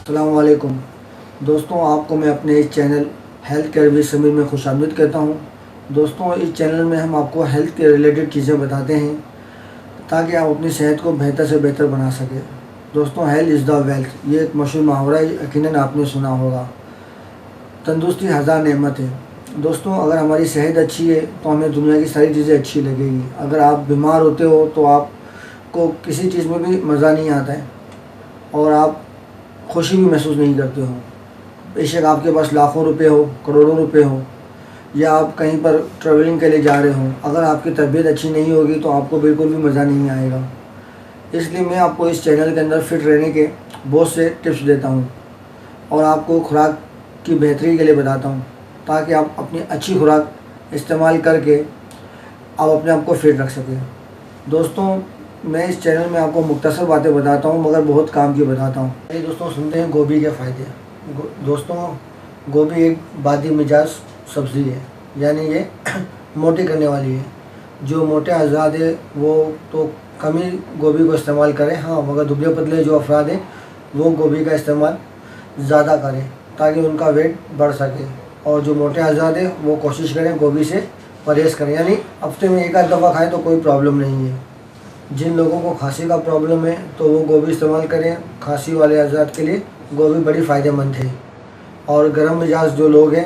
السلام علیکم دوستوں، آپ کو میں اپنے اس channel health care with Sameer میں خوش آمدید کہتا ہوں۔ دوستوں، اس چینل میں ہم آپ کو ہیلتھ کے ریلیٹڈ چیزیں بتاتے ہیں تاکہ آپ اپنی صحت کو بہتر سے بہتر بنا سکیں۔ دوستوں، ہیلتھ از دا ویلتھ، یہ ایک مشہور محاورہ ہے، یقیناً آپ نے سنا ہوگا۔ تندرستی ہزار نعمت ہے۔ دوستوں، اگر ہماری صحت اچھی ہے تو ہمیں دنیا کی ساری چیزیں اچھی لگے گی۔ اگر آپ بیمار ہوتے ہو تو آپ کو کسی چیز میں بھی مزہ نہیں آتا ہے اور آپ خوشی بھی محسوس نہیں کرتے ہو، بے شک آپ کے پاس لاکھوں روپے ہو، کروڑوں روپے ہو، یا آپ کہیں پر ٹریولنگ کے لیے جا رہے ہوں، اگر آپ کی طبیعت اچھی نہیں ہوگی تو آپ کو بالکل بھی مزہ نہیں آئے گا۔ اس لیے میں آپ کو اس چینل کے اندر فٹ رہنے کے بہت سے ٹپس دیتا ہوں اور آپ کو خوراک کی بہتری کے لیے بتاتا ہوں تاکہ آپ اپنی اچھی خوراک استعمال کر کے آپ اپنے آپ کو فٹ رکھ سکیں۔ دوستوں، میں اس چینل میں آپ کو مختصر باتیں بتاتا ہوں مگر بہت کام کی بتاتا ہوں۔ دوستوں، سنتے ہیں گوبھی کے فائدے۔ دوستوں، گوبھی ایک بادی مزاج سبزی ہے، یعنی یہ موٹی کرنے والی ہے۔ جو موٹے افراد ہیں وہ تو کم ہی گوبھی کو استعمال کریں، ہاں مگر دبلے پتلے جو افراد ہیں وہ گوبھی کا استعمال زیادہ کریں تاکہ ان کا ویٹ بڑھ سکے، اور جو موٹے افراد ہیں وہ کوشش کریں گوبھی سے پرہیز کریں، یعنی ہفتے میں ایک آدھ دفعہ کھائیں تو کوئی پرابلم نہیں ہے۔ جن لوگوں کو کھانسی کا پرابلم ہے تو وہ گوبھی استعمال کریں، کھانسی والے افراد کے لیے گوبھی بڑی فائدہ مند ہے۔ اور گرم مزاج جو لوگ ہیں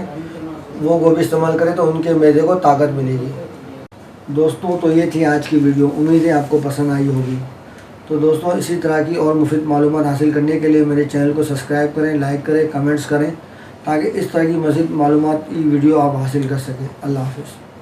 وہ گوبھی استعمال کریں تو ان کے معدے کو طاقت ملے گی۔ دوستوں، تو یہ تھی آج کی ویڈیو، امید ہے آپ کو پسند آئی ہوگی۔ تو دوستوں، اسی طرح کی اور مفید معلومات حاصل کرنے کے لیے میرے چینل کو سبسکرائب کریں، لائک کریں، کمنٹس کریں تاکہ اس طرح کی مزید معلومات کی ویڈیو آپ حاصل کر سکیں۔ اللہ حافظ۔